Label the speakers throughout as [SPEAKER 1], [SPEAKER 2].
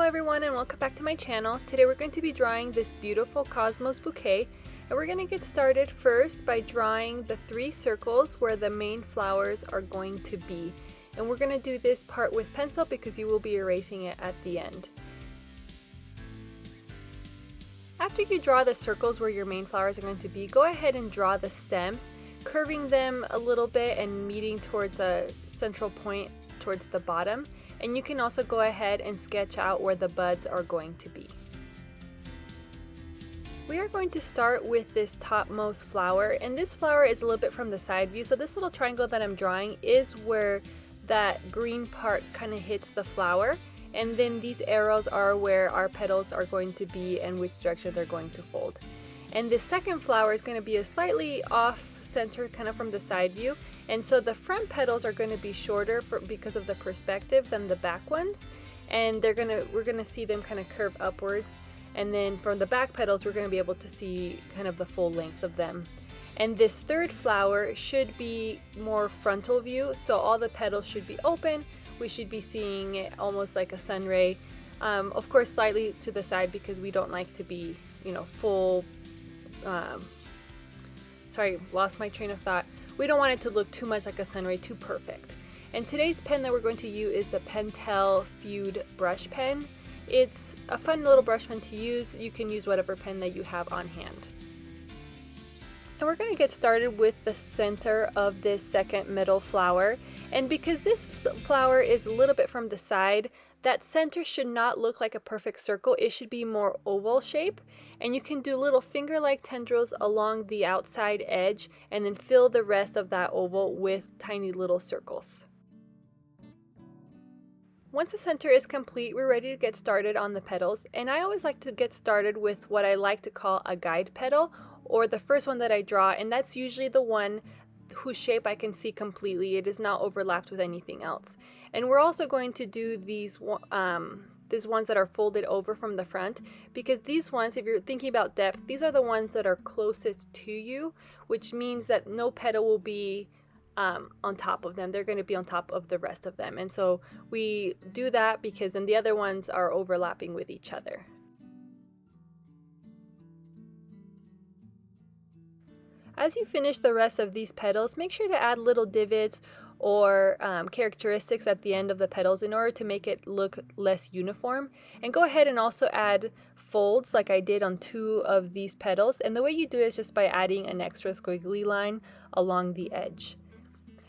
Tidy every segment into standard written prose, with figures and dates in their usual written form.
[SPEAKER 1] everyone and welcome back to my channel. Today we're going to be drawing this beautiful cosmos bouquet, and we're going to get started first by drawing the 3 circles where the main flowers are going to be. And we're going to do this part with pencil because you will be erasing it at the end. After you draw the circles where your main flowers are going to be, go ahead and draw the stems, curving them a little bit and meeting towards a central point towards the bottom. And you can also go ahead and sketch out where the buds are going to be. We are going to start with this topmost flower, and this flower is a little bit from the side view. So this little triangle that I'm drawing is where that green part kind of hits the flower, and then these arrows are where our petals are going to be and which direction they're going to fold. And the second flower is going to be a slightly off center, kind of from the side view, and so the front petals are going to be shorter because of the perspective than the back ones, and we're going to see them kind of curve upwards, and then from the back petals we're going to be able to see kind of the full length of them. And this third flower should be more frontal view, so all the petals should be open. We should be seeing it almost like a sun ray, of course slightly to the side because we don't like to be, full sorry, lost my train of thought. We don't want it to look too much like a sunray, too perfect. And today's pen that we're going to use is the Pentel Fude brush pen. It's a fun little brush pen to use. You can use whatever pen that you have on hand. And we're going to get started with the center of this second middle flower. And because this flower is a little bit from the side, that center should not look like a perfect circle. It should be more oval shape, and you can do little finger-like tendrils along the outside edge and then fill the rest of that oval with tiny little circles. Once the center is complete, we're ready to get started on the petals, and I always like to get started with what I like to call a guide petal, or the first one that I draw, and that's usually the one whose shape I can see completely. It is not overlapped with anything else. And we're also going to do these ones that are folded over from the front, because these ones, if you're thinking about depth, these are the ones that are closest to you, which means that no petal will be on top of them. They're going to be on top of the rest of them. And so we do that because then the other ones are overlapping with each other. As you finish the rest of these petals, make sure to add little divots or characteristics at the end of the petals in order to make it look less uniform. And go ahead and also add folds like I did on 2 of these petals. And the way you do it is just by adding an extra squiggly line along the edge.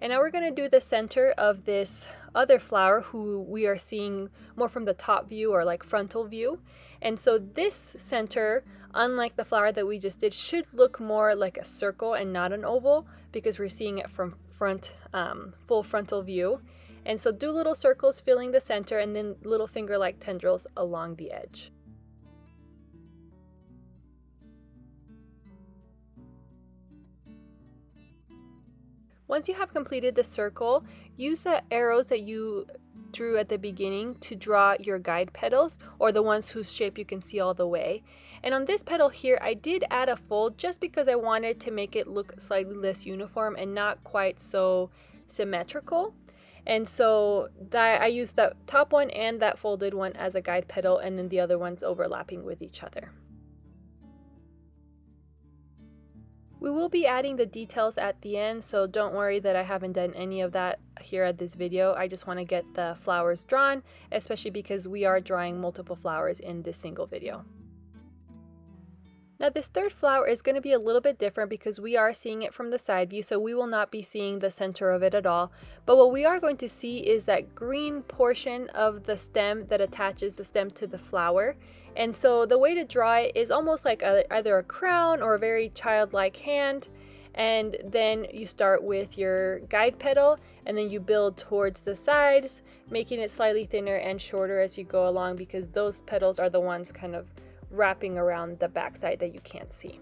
[SPEAKER 1] And now we're going to do the center of this other flower who we are seeing more from the top view or like frontal view. And so this center, unlike the flower that we just did, should look more like a circle and not an oval because we're seeing it from front, full frontal view. And so do little circles filling the center and then little finger-like tendrils along the edge. Once you have completed the circle, use the arrows that you drew at the beginning to draw your guide petals, or the ones whose shape you can see all the way. And on this petal here, I did add a fold just because I wanted to make it look slightly less uniform and not quite so symmetrical. And so I used the top one and that folded one as a guide petal, and then the other ones overlapping with each other. We will be adding the details at the end, so don't worry that I haven't done any of that here at this video. I just want to get the flowers drawn, especially because we are drawing multiple flowers in this single video. Now this third flower is going to be a little bit different because we are seeing it from the side view, so we will not be seeing the center of it at all. But what we are going to see is that green portion of the stem that attaches the stem to the flower. And so the way to draw it is almost like either a crown or a very childlike hand. And then you start with your guide petal and then you build towards the sides, making it slightly thinner and shorter as you go along, because those petals are the ones kind of wrapping around the backside that you can't see.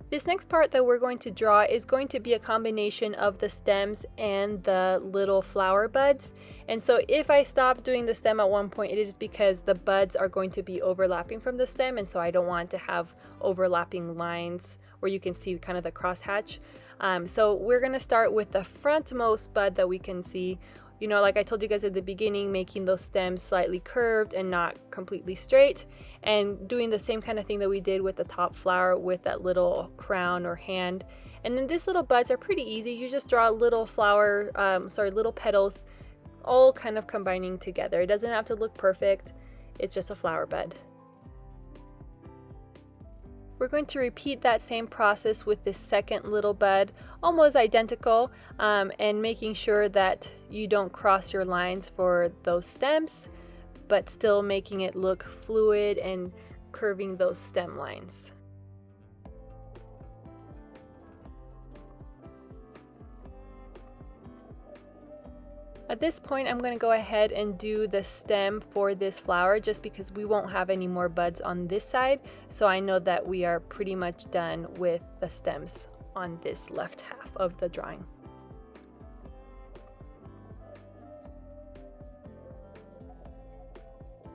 [SPEAKER 1] This next part that we're going to draw is going to be a combination of the stems and the little flower buds. And so if I stop doing the stem at one point, it is because the buds are going to be overlapping from the stem, and so I don't want to have overlapping lines where you can see kind of the crosshatch. So we're going to start with the frontmost bud that we can see. you know, like I told you guys at the beginning, making those stems slightly curved and not completely straight, and doing the same kind of thing that we did with the top flower with that little crown or hand. And then these little buds are pretty easy. You just draw little little petals all kind of combining together. It doesn't have to look perfect. It's just a flower bud. We're going to repeat that same process with this second little bud, almost identical, and making sure that you don't cross your lines for those stems, but still making it look fluid and curving those stem lines. At this point, I'm going to go ahead and do the stem for this flower just because we won't have any more buds on this side. So I know that we are pretty much done with the stems on this left half of the drawing.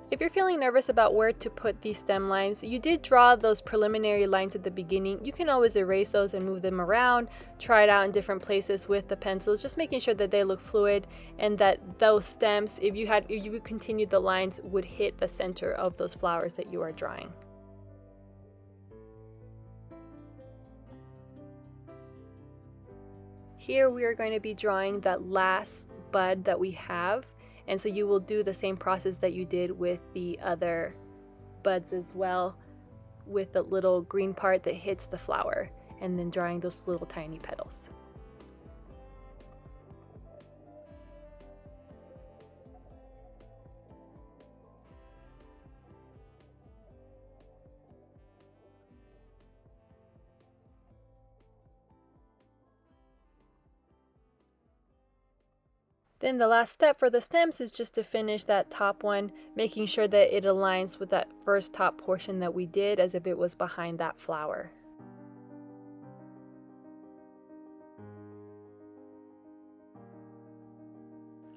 [SPEAKER 1] If you're feeling nervous about where to put these stem lines, you did draw those preliminary lines at the beginning. You can always erase those and move them around, try it out in different places with the pencils, just making sure that they look fluid and that those stems, if you continued the lines, would hit the center of those flowers that you are drawing. Here we are going to be drawing that last bud that we have. And so you will do the same process that you did with the other buds as well, with the little green part that hits the flower, and then drawing those little tiny petals. Then the last step for the stems is just to finish that top one, making sure that it aligns with that first top portion that we did as if it was behind that flower.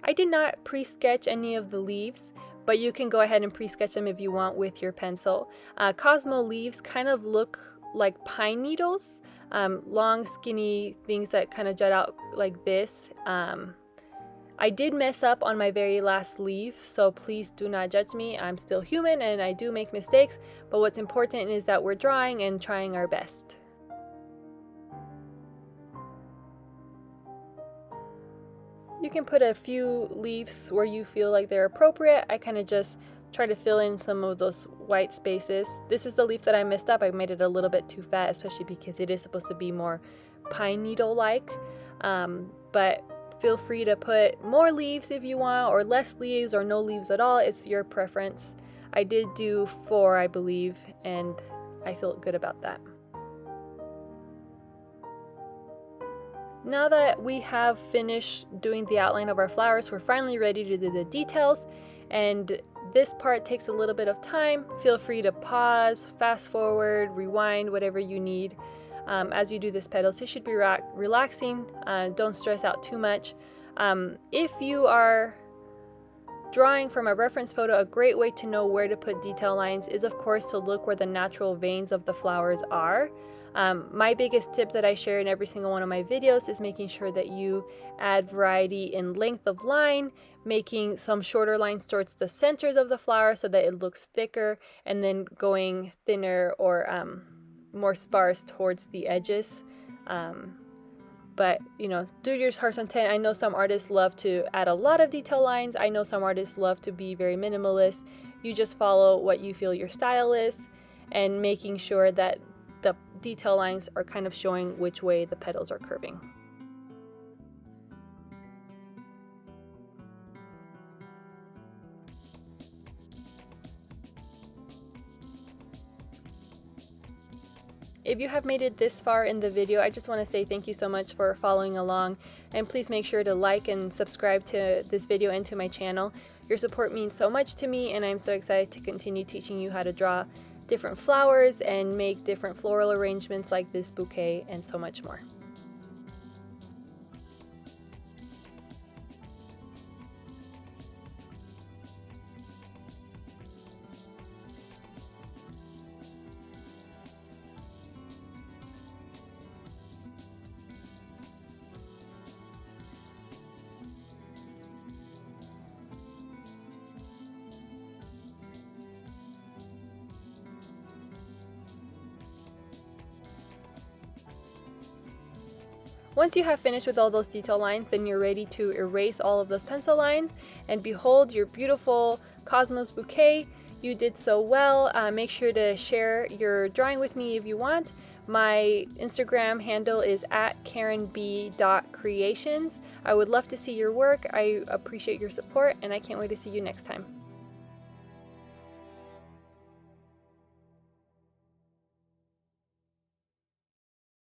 [SPEAKER 1] I did not pre-sketch any of the leaves, but you can go ahead and pre-sketch them if you want with your pencil. Cosmo leaves kind of look like pine needles, long skinny things that kind of jut out like this. I did mess up on my very last leaf, so please do not judge me. I'm still human and I do make mistakes, but what's important is that we're drawing and trying our best. You can put a few leaves where you feel like they're appropriate. I kind of just try to fill in some of those white spaces. This is the leaf that I messed up. I made it a little bit too fat, especially because it is supposed to be more pine needle-like, but feel free to put more leaves if you want, or less leaves, or no leaves at all. It's your preference. I did do 4, I believe, and I feel good about that. Now that we have finished doing the outline of our flowers, we're finally ready to do the details, and this part takes a little bit of time. Feel free to pause, fast forward, rewind, whatever you need. As you do this petals, it should be relaxing. Don't stress out too much. If you are drawing from a reference photo, a great way to know where to put detail lines is, of course, to look where the natural veins of the flowers are. My biggest tip that I share in every single one of my videos is making sure that you add variety in length of line, making some shorter lines towards the centers of the flower so that it looks thicker, and then going thinner or more sparse towards the edges. But you know, do your heart's content. I know some artists love to add a lot of detail lines. I know some artists love to be very minimalist. You just follow what you feel your style is, and making sure that the detail lines are kind of showing which way the petals are curving. If you have made it this far in the video, I just want to say thank you so much for following along, and please make sure to like and subscribe to this video and to my channel. Your support means so much to me, and I'm so excited to continue teaching you how to draw different flowers and make different floral arrangements like this bouquet and so much more. Once you have finished with all those detail lines, then you're ready to erase all of those pencil lines, and behold your beautiful Cosmos bouquet. You did so well. Make sure to share your drawing with me if you want. My Instagram handle is @KarenB.creations. I would love to see your work. I appreciate your support, and I can't wait to see you next time.